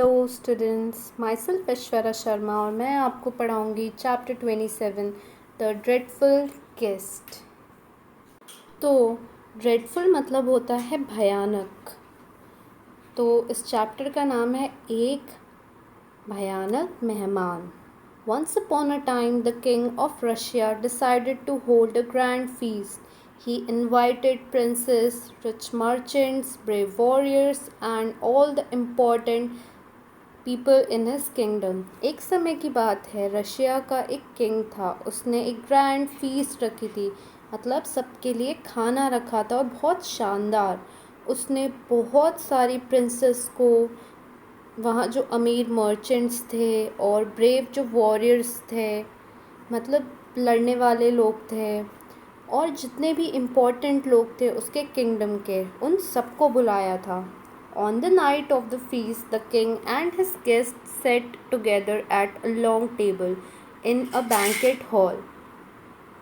Hello students, my self Aishwarya Sharma और मैं आपको पढ़ाऊँगी चैप्टर 27 द ड्रेडफुल गेस्ट। तो ड्रेडफुल मतलब होता है भयानक। तो इस चैप्टर का नाम है एक भयानक मेहमान। Once upon a time, the king of Russia decided to hold a grand feast. He invited princes, rich merchants, brave warriors, and all the important people in his kingdom. एक समय की बात है, रशिया का एक किंग था। उसने एक ग्रैंड फीस्ट रखी थी, मतलब सबके लिए खाना रखा था और बहुत शानदार। उसने बहुत सारी प्रिंसेस को, वहाँ जो अमीर मर्चेंट्स थे और ब्रेव जो वॉरियर्स थे, मतलब लड़ने वाले लोग थे, और जितने भी इम्पोर्टेंट लोग थे उसके किंगडम के, उन सबको बुलाया था। On the night of the feast, the king and his guests sat together at a long table in a banquet hall.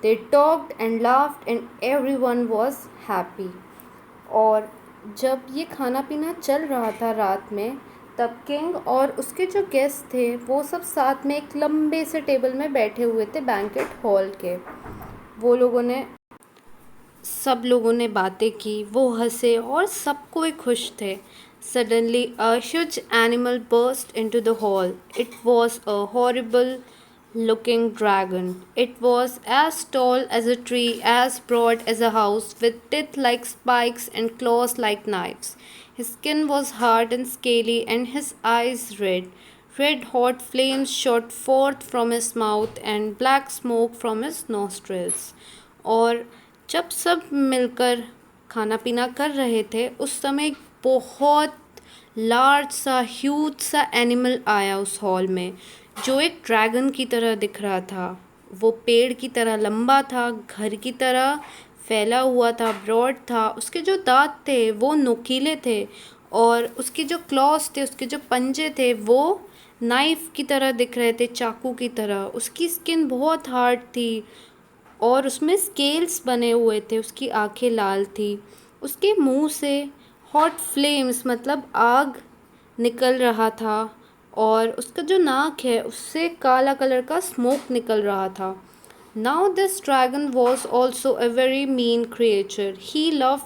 They talked and laughed and everyone was happy. और जब ये खाना पीना चल रहा था रात में, तब किंग और उसके जो गेस्ट थे वो सब साथ में एक लंबे से टेबल में बैठे हुए थे बैंकेट हॉल के। सब लोगों ने बातें की, वो हंसे और सब कोई खुश थे। Suddenly, a huge animal burst into the hall. It was a horrible looking dragon. It was as tall as a tree, as broad as a house, with teeth like spikes and claws like knives. His skin was hard and scaly, and his eyes red. Red hot flames shot forth from his mouth, and black smoke from his nostrils. और जब सब मिलकर खाना पीना कर रहे थे, उस समय एक बहुत लार्ज सा, ह्यूज सा एनिमल आया उस हॉल में, जो एक ड्रैगन की तरह दिख रहा था। वो पेड़ की तरह लंबा था, घर की तरह फैला हुआ था, ब्रॉड था। उसके जो दांत थे वो नुकीले थे, और उसके जो क्लॉज थे, उसके जो पंजे थे, वो नाइफ की तरह दिख रहे थे, चाकू की तरह। उसकी स्किन बहुत हार्ड थी और उसमें स्केल्स बने हुए थे। उसकी आंखें लाल थी। उसके मुंह से हॉट फ्लेम्स मतलब आग निकल रहा था, और उसका जो नाक है उससे काला कलर का स्मोक निकल रहा था। Now this dragon was also a very mean creature. He love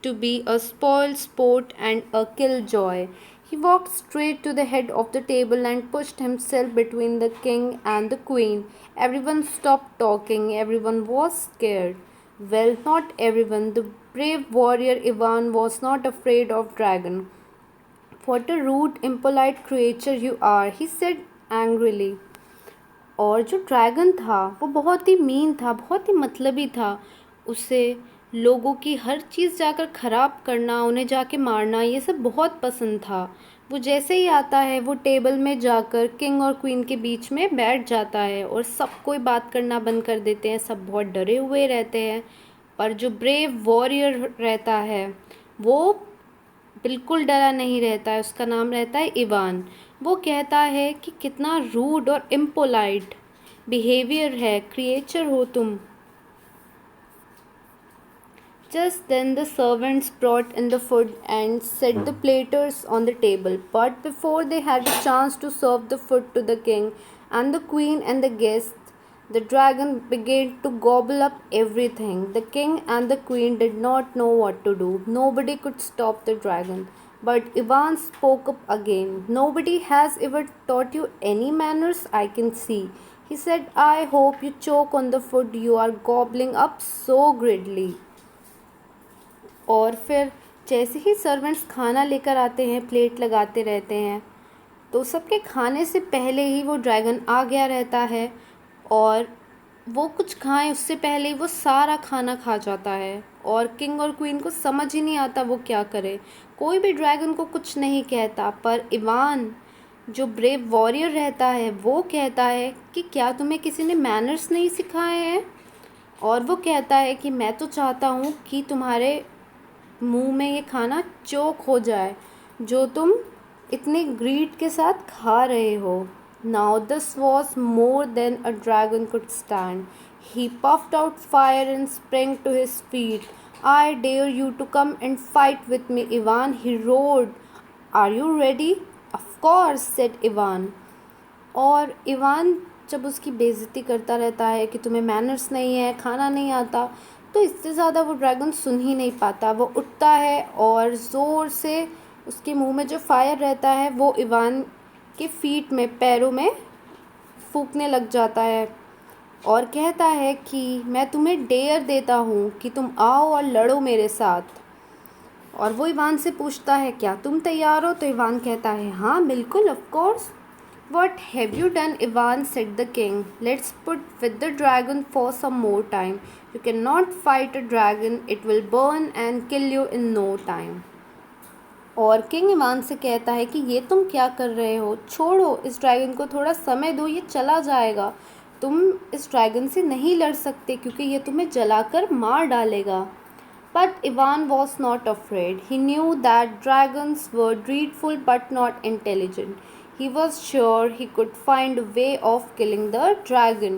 to be a spoil sport and a killjoy. He walked straight to the head of the table and pushed himself between the king and the queen. Everyone stopped talking. Everyone was scared. Well, not everyone. The brave warrior Ivan was not afraid of dragon. What a rude, impolite creature you are, he said angrily. और जो dragon था वो बहुत ही mean था, बहुत ही मतलबी था। उसे लोगों की हर चीज़ जाकर ख़राब करना, उन्हें जाके मारना, ये सब बहुत पसंद था। वो जैसे ही आता है वो टेबल में जाकर किंग और क्वीन के बीच में बैठ जाता है, और सब कोई बात करना बंद कर देते हैं। सब बहुत डरे हुए रहते हैं। पर जो ब्रेव वॉरियर रहता है वो बिल्कुल डरा नहीं रहता है। उसका नाम रहता है इवान। वो कहता है कि कितना रूड और इम्पोलाइट बिहेवियर है, क्रिएचर हो तुम। Just then the servants brought in the food and set the platters on the table. But before they had a chance to serve the food to the king and the queen and the guests, the dragon began to gobble up everything. The king and the queen did not know what to do. Nobody could stop the dragon. But Ivan spoke up again. Nobody has ever taught you any manners, I can see. He said, I hope you choke on the food you are gobbling up so greedily. और फिर जैसे ही servants खाना लेकर आते हैं, plate लगाते रहते हैं, तो सबके खाने से पहले ही वो ड्रैगन आ गया रहता है, और वो कुछ खाएं उससे पहले ही वो सारा खाना खा जाता है। और किंग और क्वीन को समझ ही नहीं आता वो क्या करे। कोई भी ड्रैगन को कुछ नहीं कहता, पर इवान जो ब्रेव वॉरियर रहता है वो कहता है कि क्या तुम्हें किसी ने मैनर्स नहीं सिखाए हैं। और वो कहता है कि मैं तो चाहता हूँ कि तुम्हारे मुंह में ये खाना चोक हो जाए जो तुम इतने ग्रीड के साथ खा रहे हो। Now this was more than a dragon could stand. He puffed out fire and sprang to his feet. I dare you to come and fight with me, Ivan, he roared. Are you ready? Of course, said Ivan. और Ivan जब उसकी बेइज्जती करता रहता है कि तुम्हें manners नहीं है, खाना नहीं आता, तो इससे ज़्यादा वो ड्रैगन सुन ही नहीं पाता। वो उठता है और ज़ोर से उसके मुंह में जो फायर रहता है वो इवान के फीट में, पैरों में फूंकने लग जाता है और कहता है कि मैं तुम्हें डेयर देता हूँ कि तुम आओ और लड़ो मेरे साथ। और वो इवान से पूछता है क्या तुम तैयार हो? तो इवान कहता है हाँ बिल्कुल, of course. What have you done, Ivan? Said the king. Let's put with the dragon for some more time. You cannot fight a dragon, it will burn and kill you in no time. और king Ivan से कहता है कि ये तुम क्या कर रहे हो? छोड़ो इस ड्रैगन को, थोड़ा समय दो, ये चला जाएगा। तुम इस ड्रैगन से नहीं लड़ सकते क्योंकि ये तुम्हें जलाकर मार डालेगा। But Ivan was not afraid. He knew that dragons were dreadful but not intelligent. He was sure he could find a way of killing the dragon.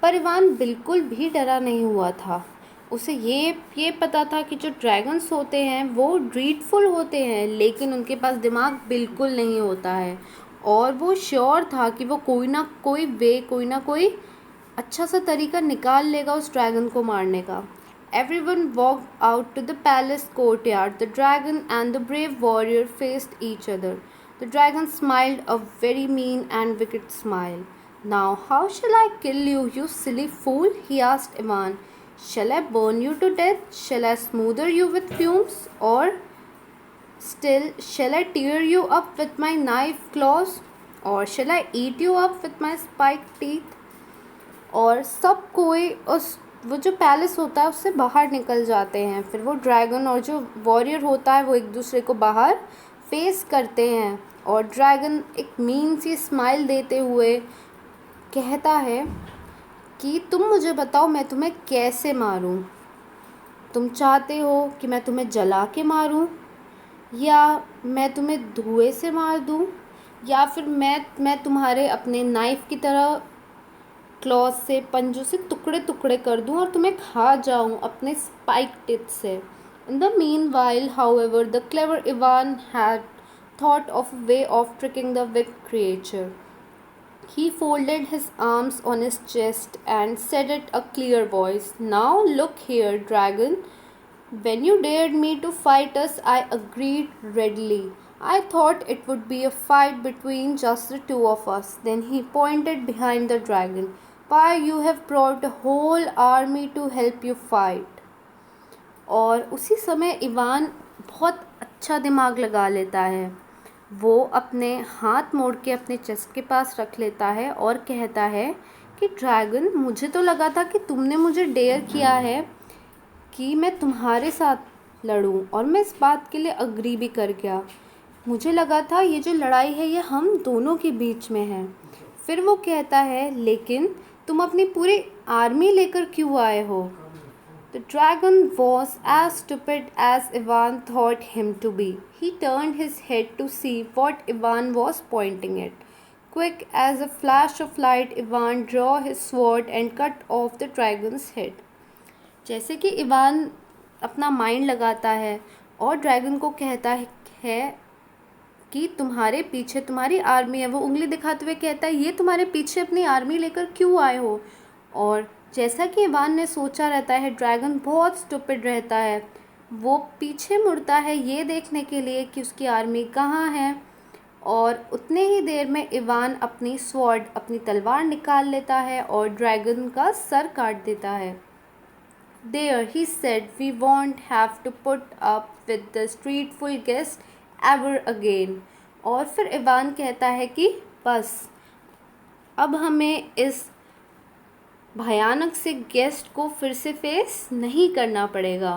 पर इवान बिल्कुल भी डरा नहीं हुआ था। उसे ये पता था कि जो ड्रैगन्स होते हैं वो ड्रीडफुल होते हैं, लेकिन उनके पास दिमाग बिल्कुल नहीं होता है। और वो श्योर था कि वो कोई ना कोई वे, कोई ना कोई अच्छा सा तरीका निकाल लेगा उस ड्रैगन को मारने का। Everyone walked out to the palace courtyard. The dragon and the brave warrior faced each other. The dragon smiled a very mean and wicked smile. Now, how shall I kill you, you silly fool? He asked Ivan. Shall I burn you to death? Shall I smother you with fumes? Or still, shall I tear you up with my knife claws? Or shall I eat you up with my spiked teeth? और सब कोई उस वो जो palace होता है उससे बाहर निकल जाते हैं। फिर वो ड्रैगन और जो वॉरियर होता है वो एक दूसरे को बाहर फेस करते हैं और ड्रैगन एक मीन सी स्माइल देते हुए कहता है कि तुम मुझे बताओ मैं तुम्हें कैसे मारूं? तुम चाहते हो कि मैं तुम्हें जला के मारूं, या मैं तुम्हें धुएं से मार दूं, या फिर मैं तुम्हारे अपने नाइफ़ की तरह क्लॉज से, पंजों से टुकड़े टुकड़े कर दूं और तुम्हें खा जाऊं अपने स्पाइक टिप से। In the mean while however the clever Ivan had thought of a way of tricking the wicked creature. He folded his arms on his chest and said in a clear voice, Now look here, dragon. When you dared me to fight us, I agreed readily. I thought it would be a fight between just the two of us. Then he pointed behind the dragon. Why, you have brought a whole army to help you fight. और उसी समय Ivan बहुत अच्छा दिमाग लगा लेता है। वो अपने हाथ मोड़ के अपने चेस्ट के पास रख लेता है और कहता है कि ड्रैगन, मुझे तो लगा था कि तुमने मुझे डेयर किया है कि मैं तुम्हारे साथ लड़ूं, और मैं इस बात के लिए अग्री भी कर गया। मुझे लगा था ये जो लड़ाई है ये हम दोनों के बीच में है। फिर वो कहता है लेकिन तुम अपनी पूरी आर्मी लेकर क्यों आए हो? The dragon was as stupid as Ivan thought him to be. He turned his head to see what Ivan was pointing at. Quick as a flash of light, Ivan drew his sword and cut off the dragon's head. जैसे कि Ivan अपना mind लगाता है और dragon को कहता है कि तुम्हारे पीछे तुम्हारी आर्मी है, वो उंगली दिखाते हुए कहता है ये तुम्हारे पीछे अपनी आर्मी लेकर क्यों आए हो? और जैसा कि इवान ने सोचा रहता है, ड्रैगन बहुत स्टूपिड रहता है। वो पीछे मुड़ता है ये देखने के लिए कि उसकी आर्मी कहाँ है, और उतने ही देर में इवान अपनी स्वॉर्ड, अपनी तलवार निकाल लेता है और ड्रैगन का सर काट देता है। There, he said, we won't have to put up with the streetful guest ever again. और फिर इवान कहता है कि बस अब हमें इस भयानक से गेस्ट को फिर से फेस नहीं करना पड़ेगा।